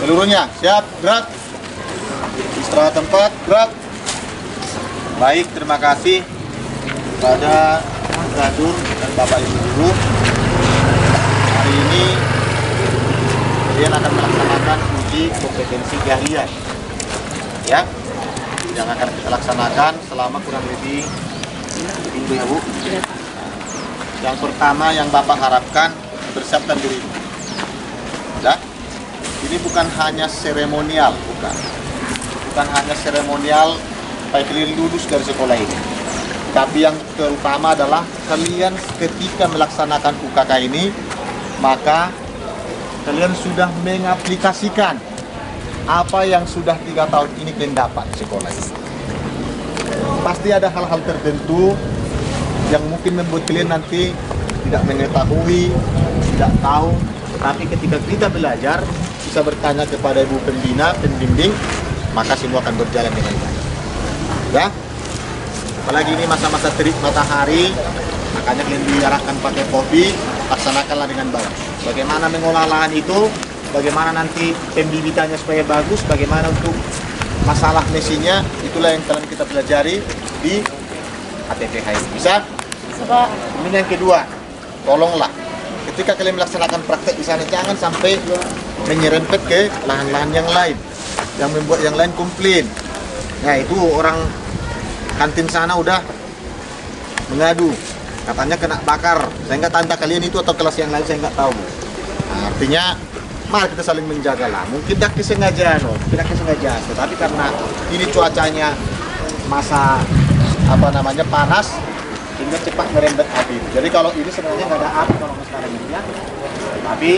Seluruhnya siap, gerak. Istirahat tempat, gerak. Baik, terima kasih kepada Gradur dan Bapak Ibu Guru. Hari ini kalian akan melaksanakan uji kompetensi keahlian, ya, yang akan kita laksanakan selama kurang lebih minggu, ya Bu. Yang pertama yang Bapak harapkan, bersiapkan diri. Ya, ini bukan hanya seremonial, bukan hanya seremonial supaya kalian lulus dari sekolah ini. Tapi yang terutama adalah kalian ketika melaksanakan UKK ini, maka kalian sudah mengaplikasikan apa yang sudah 3 tahun ini kalian dapat di sekolah ini. Pasti ada hal-hal tertentu yang mungkin membuat kalian nanti tidak mengetahui, tidak tahu. Tapi ketika kita belajar, bisa bertanya kepada ibu pembina, pembimbing, maka semua akan berjalan dengan baik. Ya, apalagi ini masa-masa terik matahari, makanya kalian diarahkan pakai kopi, laksanakanlah dengan baik. Bagaimana mengolah lahan itu, bagaimana nanti pembibitannya supaya bagus, bagaimana untuk masalah mesinnya, itulah yang kalian kita pelajari di HTPH ini. Bisa? Kemudian yang kedua, tolonglah ketika kalian melaksanakan praktek di sana, jangan sampai menyerempet ke lahan-lahan yang lain, yang membuat yang lain komplain. Nah, itu orang kantin sana udah mengadu, katanya kena bakar. Saya nggak tanda kalian itu atau kelas yang lain, saya nggak tahu. Nah, artinya mari kita saling menjaga lah. Mungkin tidak kesengajaan, tetapi karena ini cuacanya masa panas, sehingga cepat merembet api. Jadi kalau ini sebenarnya nggak ada api kalau sekarang ini, ya. Tapi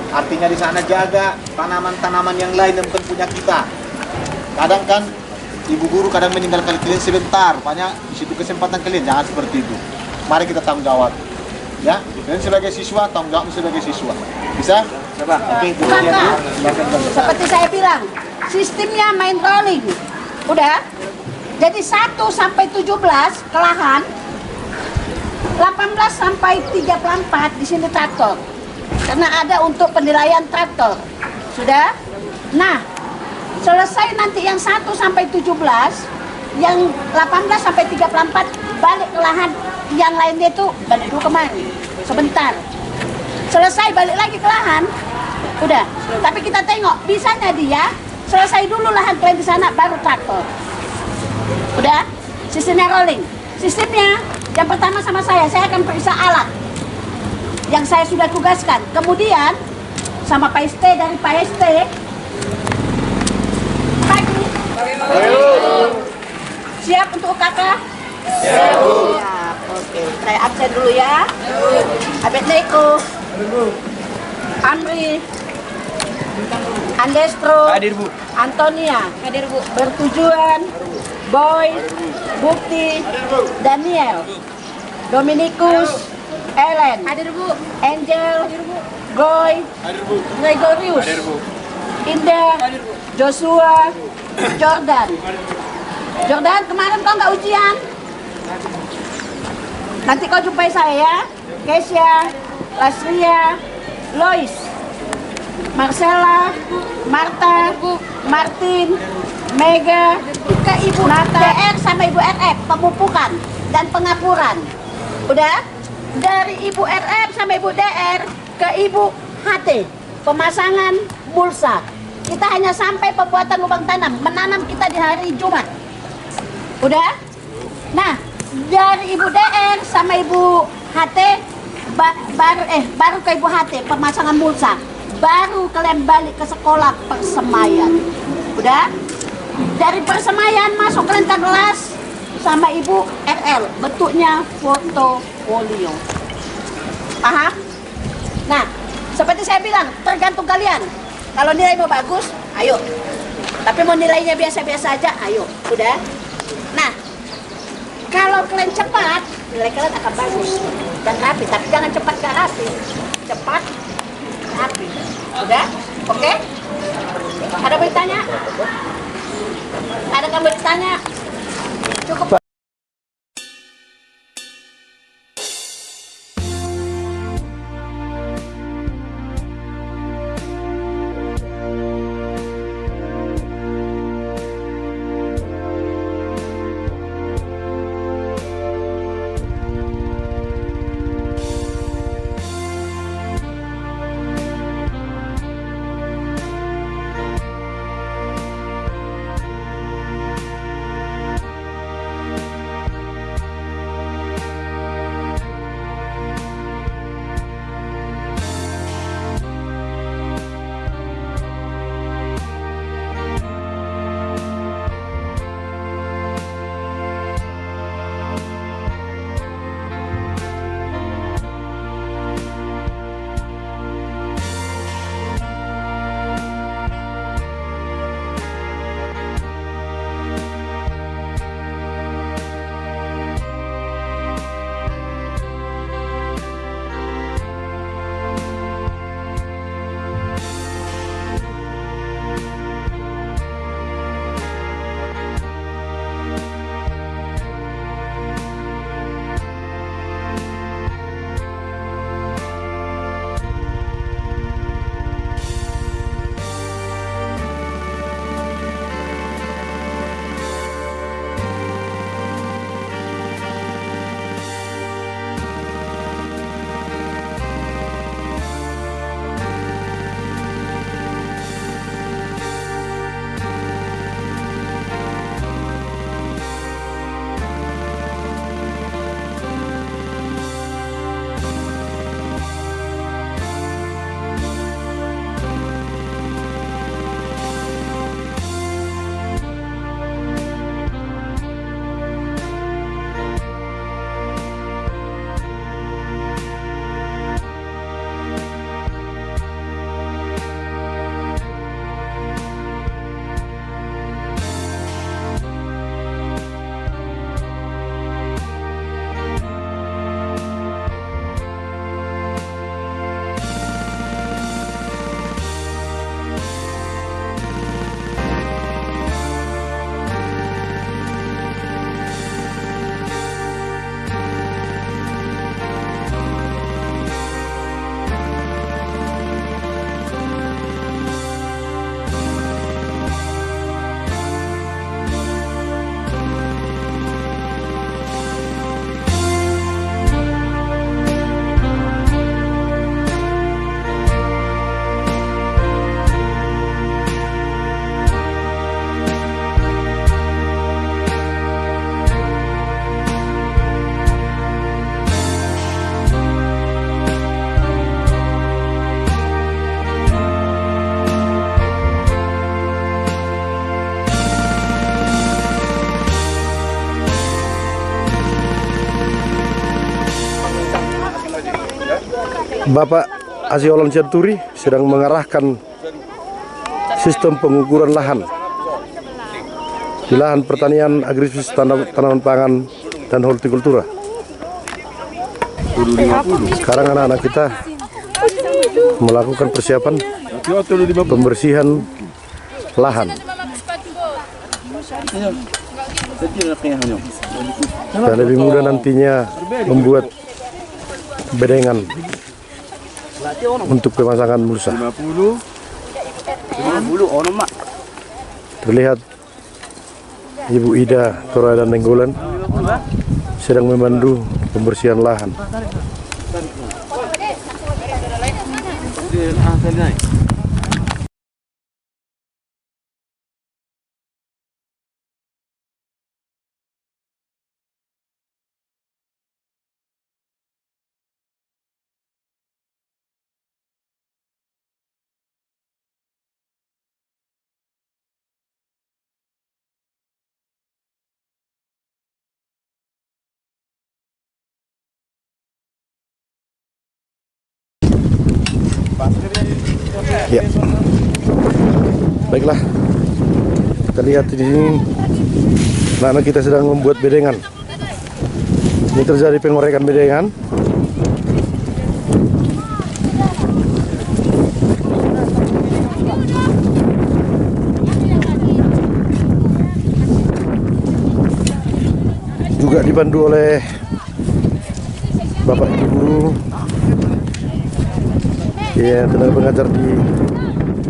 artinya di sana jaga tanaman-tanaman yang lain yang bukan punya kita. Kadang kan ibu guru kadang meninggalkan kalian sebentar, banyak di situ kesempatan kalian, jangan seperti itu. Mari kita tanggung jawab, ya. Kalian sebagai siswa, tanggung jawab sebagai siswa. Bisa? Coba. Oke, seperti saya bilang, sistemnya main rolling. Udah. Jadi 1 sampai 17 kelahan, 18 sampai 34 di sini traktor. Karena ada untuk penilaian traktor. Sudah? Nah, selesai nanti yang 1 sampai 17, yang 18 sampai 34 balik ke lahan yang lainnya itu balik dulu kemari. Sebentar. Selesai balik lagi ke lahan. Udah. Tapi kita tengok bisanya dia selesai dulu lahan kalian di sana baru traktor. Udah? Sistemnya rolling. Sistemnya yang pertama sama saya akan periksa alat yang saya sudah tugaskan. Kemudian sama Pak ST dari Pak ST. Pagi. Siap untuk UKK? Siap, Bu. Siap. Oke, saya absen dulu ya. Abednego, Amri, Andestro, Hadir, Bu. Antonia, hadir, Bu. Bertujuan, Boy, Bukti, Daniel, Dominikus, Ellen, hadir, Bu. Angel, hadir, Bu. Goy, hadir, Bu. Gregorius, hadir, Bu. Indah, hadir, Bu. Joshua, Jordan. Jordan, kemarin kau nggak ujian? Nanti kau jumpai saya ya. Kesia, Lasria, Lois, Marcella, Marta, Martin, Mega, ke Ibu Nata, DR sama Ibu RF, pemupukan dan pengapuran. Udah? Dari Ibu RF sama Ibu DR ke Ibu HT, pemasangan mulsa. Kita hanya sampai pembuatan lubang tanam, menanam kita di hari Jumat. Udah? Nah, dari Ibu DR sama Ibu HT baru ke Ibu HT pemasangan mulsa. Baru kalian balik ke sekolah persemaian. Udah? Dari persemaian masuk kalian ke kelas sama Ibu RL, bentuknya portofolio. Paham? Nah, seperti saya bilang, tergantung kalian. Kalau nilai mau bagus, ayo. Tapi mau nilainya biasa-biasa aja, ayo. Udah? Nah, kalau kalian cepat, nilai kalian akan bagus dan rapi. Tapi jangan cepat gak rapi. Cepat, rapi. Udah? Oke? Ada mau ditanya? Ada yang mau ditanya? Cukup. Bapak Aziolan Centuri sedang mengarahkan sistem pengukuran lahan di lahan pertanian agribisnis tanaman pangan dan hortikultura. Sekarang anak-anak kita melakukan persiapan pembersihan lahan dan lebih mudah nantinya membuat bedengan untuk pemasangan mulsa. Terlihat Ibu Ida Tora dan Nenggolan sedang memandu pembersihan lahan. Ya, baiklah. Kita lihat di sini, anak-anak kita sedang membuat bedengan. Ini terjadi pengorekan bedengan. Juga dibantu oleh Bapak Ibu Guru. Ya, tenaga pengajar di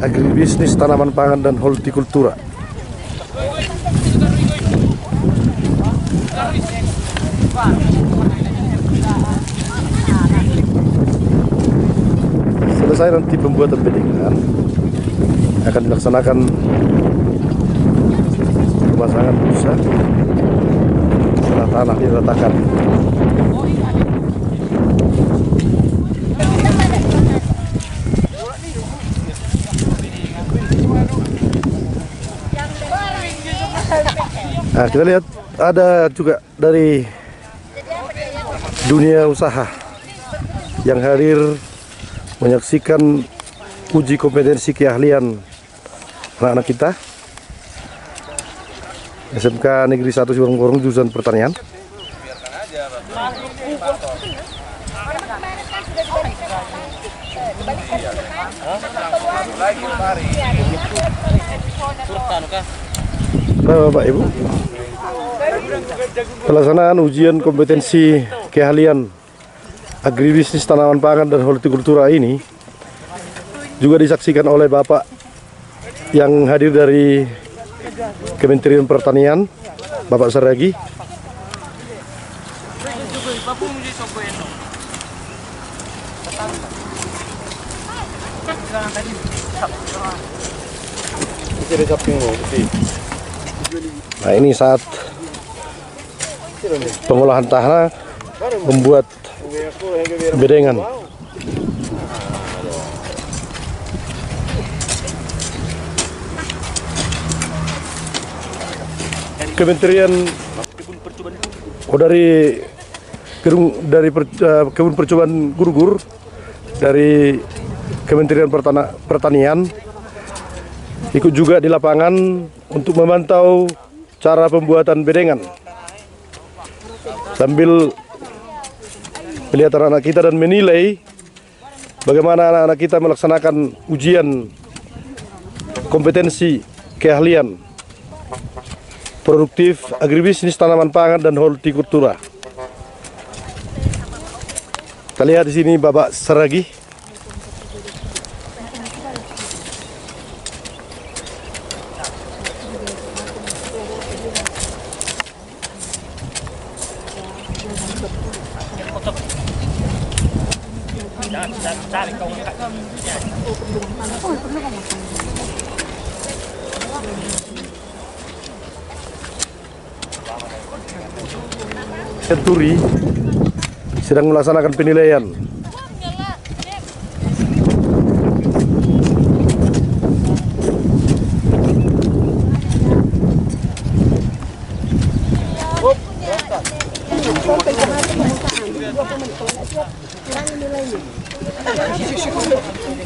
agribisnis tanaman pangan dan hortikultura. Selesai nanti pembuatan bedengan, akan dilaksanakan pemasangan busa setelah tanah diratakan. Nah, kita lihat ada juga dari dunia usaha yang hadir menyaksikan uji kompetensi keahlian anak-anak kita SMK Negeri 1 Siborong jurusan pertanian. Nah, Bapak Ibu, pelaksanaan ujian kompetensi keahlian agribisnis tanaman pangan dan hortikultura ini juga disaksikan oleh Bapak yang hadir dari Kementerian Pertanian, Bapak Saragi. Nah, ini saat pengolahan tanah membuat bedengan. Kementerian dari Kebun Percobaan Gurgur dari Kementerian Pertanian ikut juga di lapangan untuk memantau cara pembuatan bedengan sambil melihat anak-anak kita dan menilai bagaimana anak-anak kita melaksanakan ujian kompetensi keahlian produktif agribisnis tanaman pangan dan hortikultura. Kita lihat di sini Bapak Saragi. Centuri sedang melaksanakan penilaian.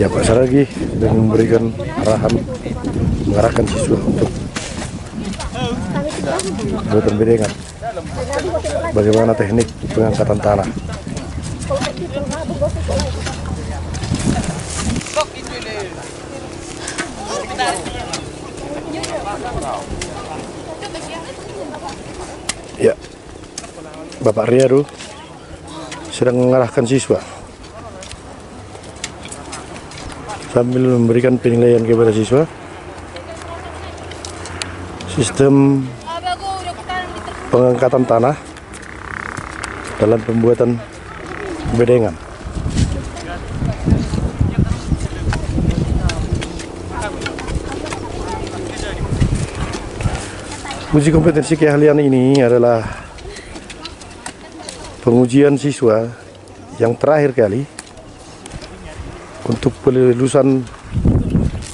Ya, Pak Saragi sedang memberikan arahan, mengarahkan siswa untuk pembuatan bedengan. Bagaimana teknik pengangkatan tanah. Ya, Bapak Riyadu sedang mengarahkan siswa sambil memberikan penilaian kepada siswa sistem pengangkatan tanah dalam pembuatan bedengan. Uji kompetensi keahlian ini adalah pengujian siswa yang terakhir kali untuk kelulusan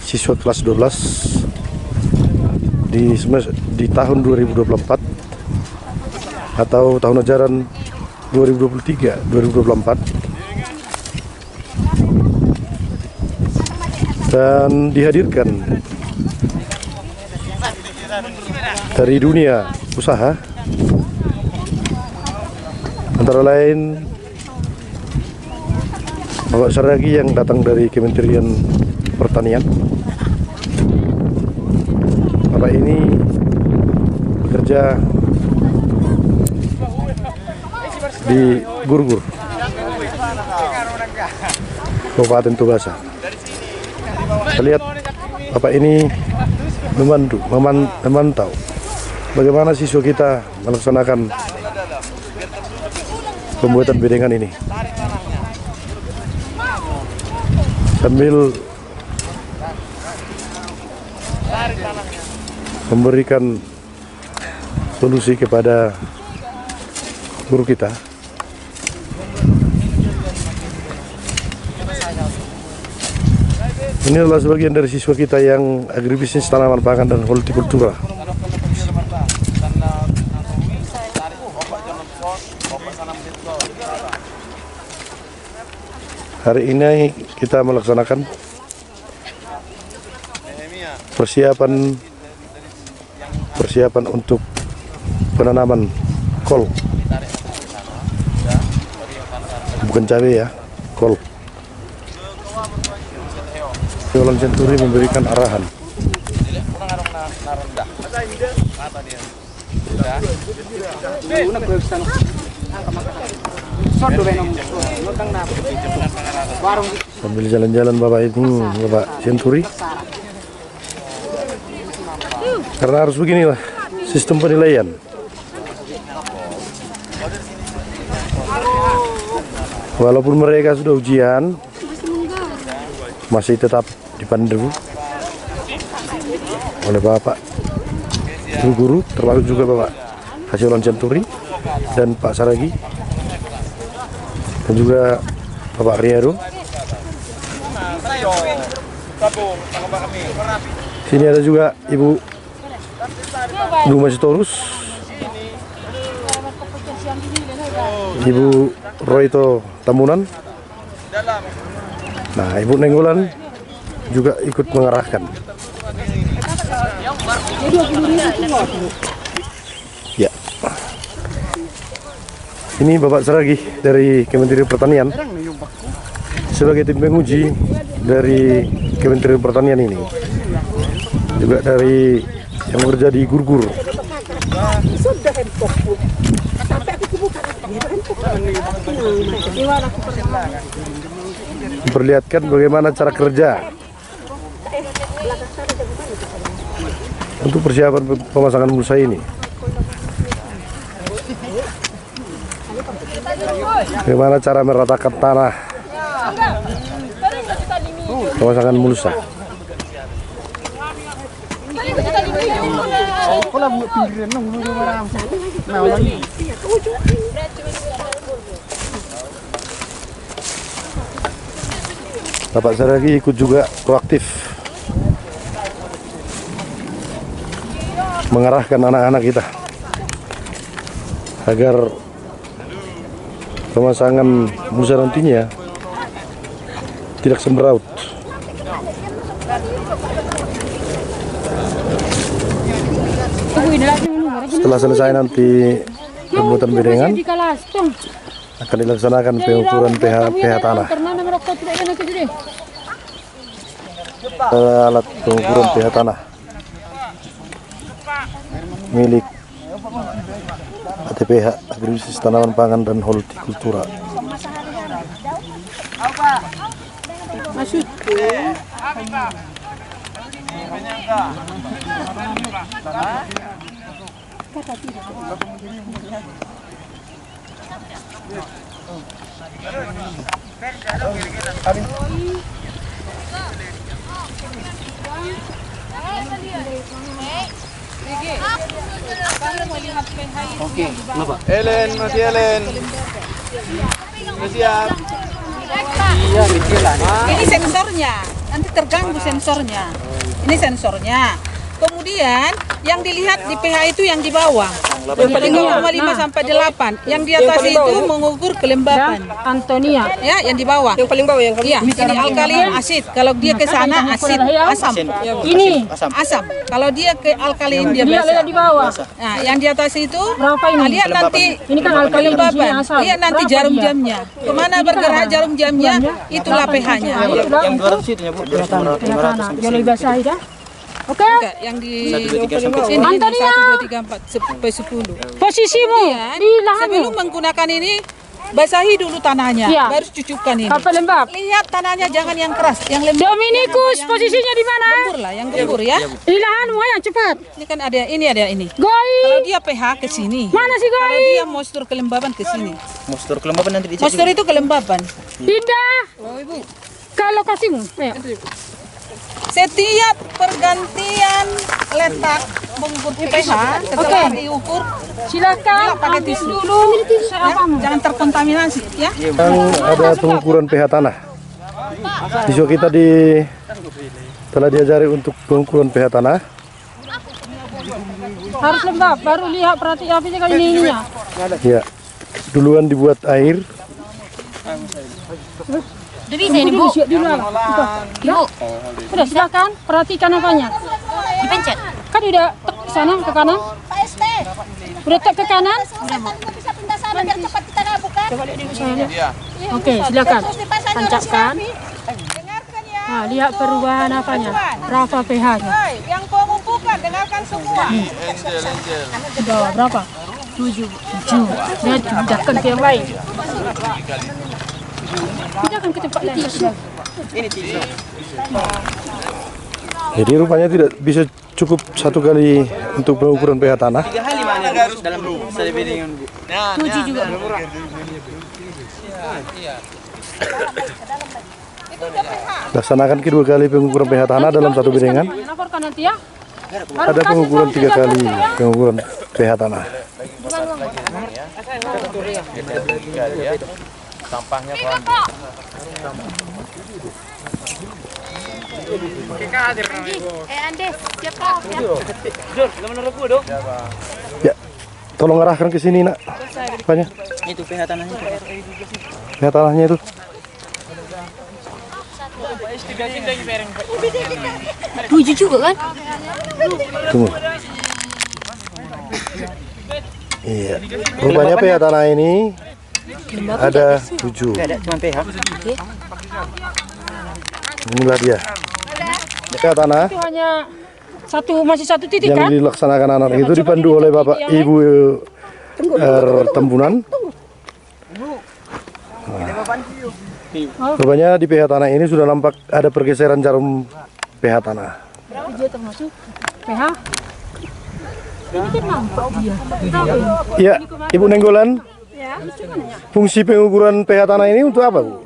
siswa kelas 12 di tahun 2024 atau tahun ajaran 2023-2024, dan dihadirkan dari dunia usaha, antara lain Bapak Saragi yang datang dari Kementerian Pertanian. Bapak ini bekerja di Gurgur, Kabupaten Tubasa. Kita lihat Bapak ini memantau bagaimana siswa kita melaksanakan pembuatan bedengan ini sambil memberikan solusi kepada guru kita. Ini adalah sebagian dari siswa kita yang agribisnis tanaman pangan dan hortikultura. Hari ini kita melaksanakan persiapan untuk penanaman kol, bukan cabai ya, kol. Yolan Centuri memberikan arahan. Sambil jalan-jalan Bapak ini, Bapak Centuri, karena harus beginilah sistem penilaian. Walaupun mereka sudah ujian, masih tetap dipandu oleh Bapak guru-guru, termasuk juga Bapak Yolan Centuri dan Pak Saragi dan juga Bapak Riyadu. Sini ada juga Ibu Lumasitorus, Ibu Roito Tamunan. Nah, Ibu Nenggolan juga ikut mengarahkan. Ya. Ini Bapak Saragi dari Kementerian Pertanian sebagai tim penguji dari Kementerian Pertanian ini. Juga dari yang bekerja di Gurgur. Memperlihatkan bagaimana cara kerja untuk persiapan pemasangan mulsa ini. Bagaimana cara meratakan tanah pemasangan mulsa. Bapak Saragi ikut juga proaktif mengarahkan anak-anak kita agar pemasangan mulsa nantinya tidak sembraut. Setelah selesai nanti pembuatan bedengan akan dilaksanakan pengukuran pH tanah. Alat pengukuran pH tanah milik ATPH Agribisnis Tanaman Pangan dan Hortikultura. Ellen, masih Ellen. Siap. Ini sensornya, nanti terganggu sensornya. Ini sensornya. Kemudian yang dilihat di pH itu yang di bawah 3,5 sampai 8. Yang di atas itu mengukur kelembapan. Antonia. Ya, yang di bawah. Yang paling bawah yang iya, ini alkalin asid. Kalau dia ke sana asid, asam. Ini Asam. Kalau dia ke alkalin dia dia basa. lihat di bawah. Nah, yang di atas itu Berapa ini? lihat nanti Ini kan alkalin, di sini asam. lihat nanti Berapa jarum dia? jamnya. Kemana bergerak jarum jamnya? Itulah pH-nya. Yang 200 itu ya, Bu. Tanah. Dia lebih basah ya. Oke. Enggak, yang di 1, 2, 3 sampai sini Antonia. 1, 2, 3, 4 sampai 10. Posisimu Iya, di lahanmu. sebelum menggunakan ini basahi dulu tanahnya, Iya. baru cucukkan ini. Apa lembab? Lihat tanahnya jangan yang keras, yang lembab. Dominikus posisinya di mana? Gembur lah, yang gembur ya. Di lahanmu yang cepat. Ini kan ada ini. Goi. Kalau dia pH ke sini. Mana sih Kalau Goi? dia moisture kelembaban ke sini. Moisture kelembapan nanti dicek. Moisture itu kelembaban. Pindah Oh, Ibu. ke lokasimu. Ayo. Setiap pergantian letak mengukur pH setelah diukur Silakan pakai ambil tisu dulu. ya, jangan terkontaminasi ya. Yang ada pengukuran pH tanah. Siswa kita telah diajari untuk pengukuran pH tanah. Harus lembab, baru lihat perhati apinya kali ininya. Ya, duluan dibuat air. Udah bisa ini, Bu. Di luar. Ibu. Udah silakan, perhatikan apanya. Dipencet. Kan udah tek ke sana ke kanan. Pak ST. Udah tek ke kanan. Bisa pindah sana biar cepat kita bukan. Oke, silakan. Tancapkan. Dengarkan ya. Nah, lihat perubahan apanya. Berapa pH-nya? Hai, yang kau ngumpulkan dengarkan semua. Di bawah berapa? 7. Lihat, pindahkan ke yang lain. Pindahkan ke tempat lain. Jadi rupanya tidak bisa cukup satu kali untuk pengukuran pH tanah. 3 kali mana harus dalam satu bedingan, Bu. 7 juga. Laksanakan kedua kali pengukuran pH tanah dalam satu bedengan. Laporkan nanti ya. Ada pengukuran 3 kali pengukuran pH tanah. Sampahnya Andes, siapa? Ya, tolong arahkan ke sini, Nak. Apanya? Itu pH tanahnya. pH tanahnya itu. Tujuh juga kan? Tunggu. Iya. Rupanya pH tanah ini ada 7. Enggak ada cuma pH. Inilah dia. pH tanah Itu hanya masih satu titik yang kan? dilaksanakan anak itu dipandu oleh Bapak Ibu Tembunan. Nah, rupanya di pH tanah ini sudah nampak ada pergeseran jarum pH tanah. Dia termasuk pH. Ini kan nampak dia. Berapa ini? Ya, Ibu Nenggolan. Fungsi pengukuran pH tanah ini untuk apa, Bu?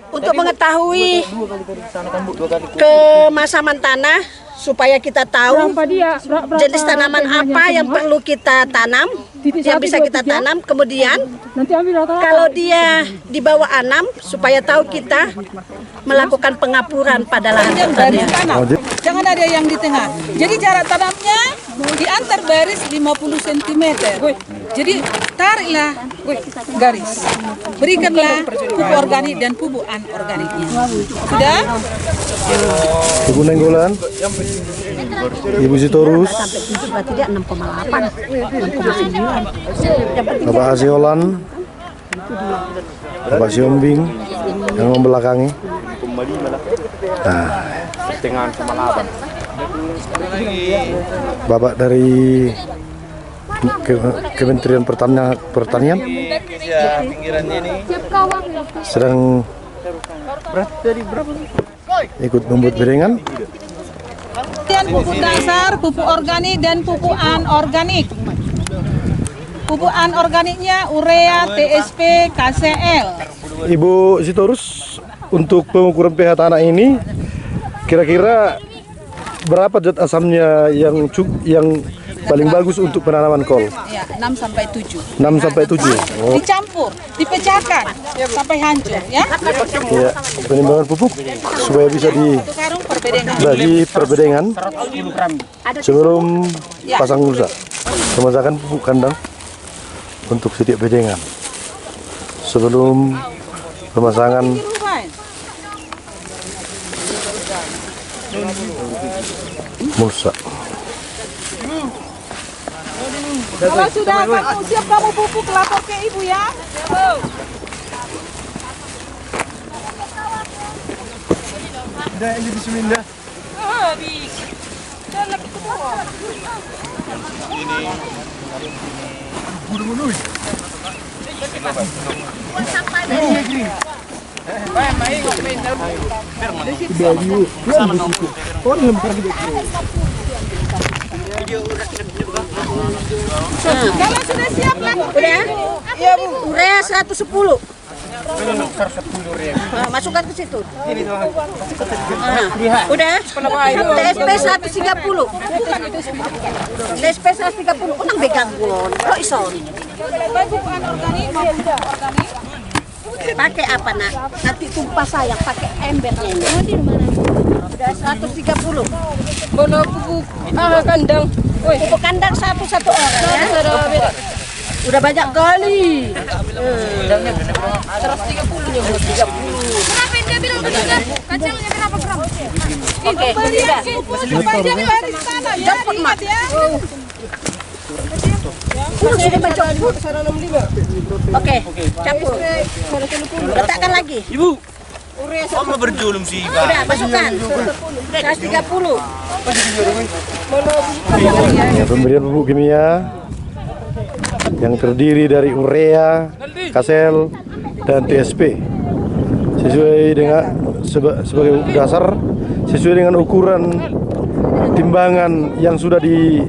Untuk mengetahui kemasaman tanah supaya kita tahu Berapa dia? Berapa jenis tanaman apa yang perlu kita tanam yang bisa kita tanam. Kemudian kalau dia di bawah 6 supaya tahu kita melakukan pengapuran pada lahan Yang baris pertanian. tanam. Jangan ada yang di tengah. Jadi jarak tanamnya di antar baris 50 cm. Jadi tariklah garis. Berikanlah pupuk organik dan pupuk anorganiknya. Sudah? Ibu Nenggolan, Ibu Sitorus, Sampai 7 berarti dia 6,8, 6,9. Bapak Asiolan, Bapak Siombing yang membelakangi. Nah, Bapak dari Kementerian Pertanian sedang ikut membuat bedengan. Dan pupuk dasar, pupuk organik dan pupuk anorganik. Pupuk anorganiknya urea, TSP, KCL. Ibu Sitorus, untuk pengukuran pH tanah ini kira-kira berapa zat asamnya yang paling bagus untuk penanaman kol? Ya, 6 sampai 7. 6 sampai 7. Oh, Dicampur, dipecahkan sampai hancur ya. ya. Penimbangan pupuk supaya bisa Satu karung per bedengan. dibagi perbedengan sebelum pasang mulsa. Pemasangan pupuk kandang untuk setiap bedengan sebelum pemasangan mulsa. Kalau sudah kamu siap kamu pupuk, lapor ke ibu ya. Kalau sudah siap lapor ke Udah? ibu. Iya bu. Urea 110. Nah, masukkan ke situ. Udah? TSP 130. TSP 130. Unang begang gulon. Lo ison. Pupuk anorganik maupun pupuk organik. Pakai apa nak? Nanti tumpah sayang pakai embernya ini. Udah 130. Bono pupuk kandang. Pupuk kandang satu orang ya. Udah banyak kali. 130. Kenapa dia bilang benar? Kacangnya berapa gram? Oke, sudah. Sepanjang baris tanah ya, ingat ya. Sudah mencampur. Oke, campur. Letakkan lagi. Ibu, kamu berjulung sih, Pak. Udah, masukkan. 130. Ya, pemberian pupuk kimia yang terdiri dari urea, KCL, dan TSP sesuai dengan sebagai dasar sesuai dengan ukuran timbangan yang sudah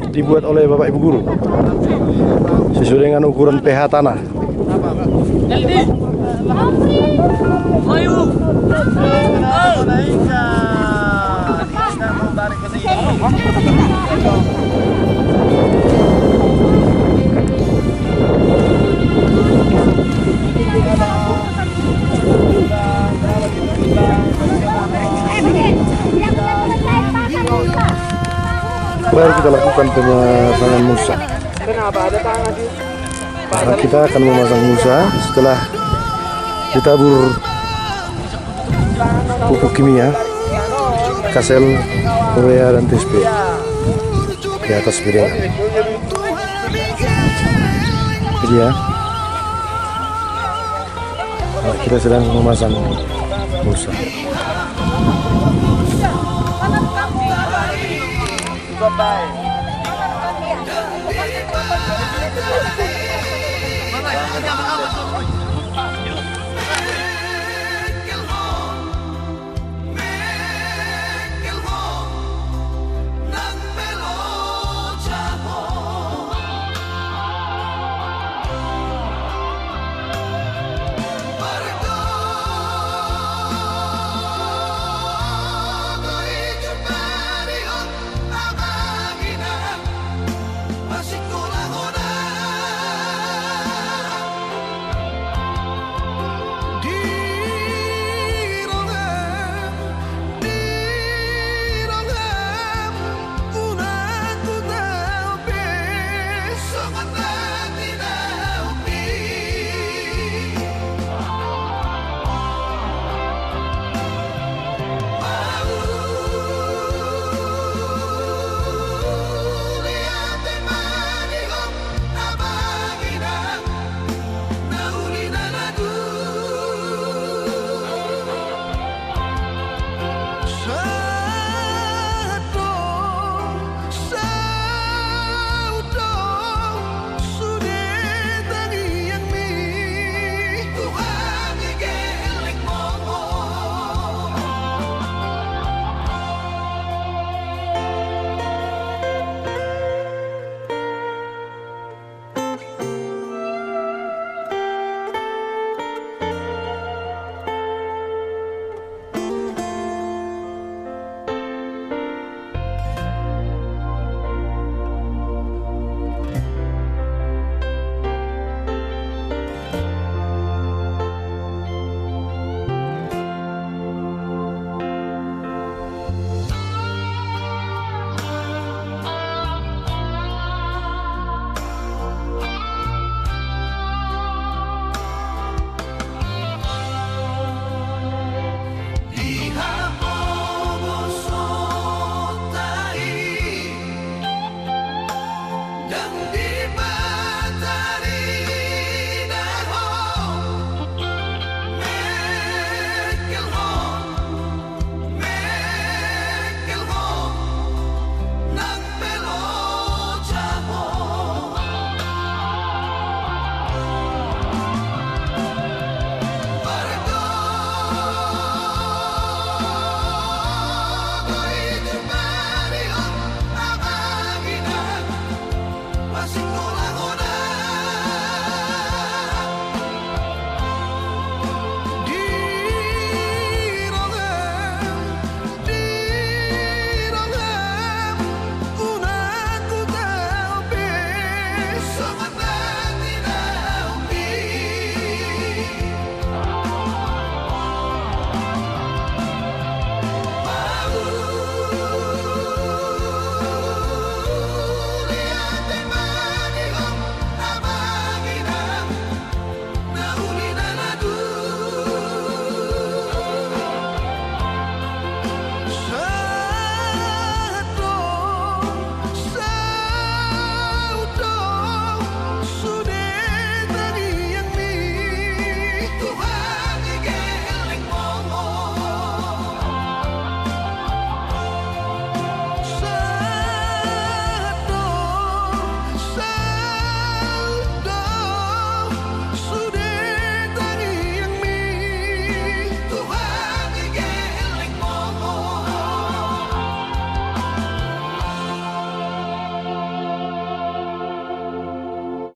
dibuat oleh Bapak Ibu Guru sesuai dengan ukuran pH tanah. Baru kita lakukan pemasangan mulsa. Nah, kita akan memasang mulsa setelah ditabur pupuk kimia, KCL, urea, dan TSP di atas bedengan. Jadi ya, nah, kita sedang memasang mulsa. Bye-bye.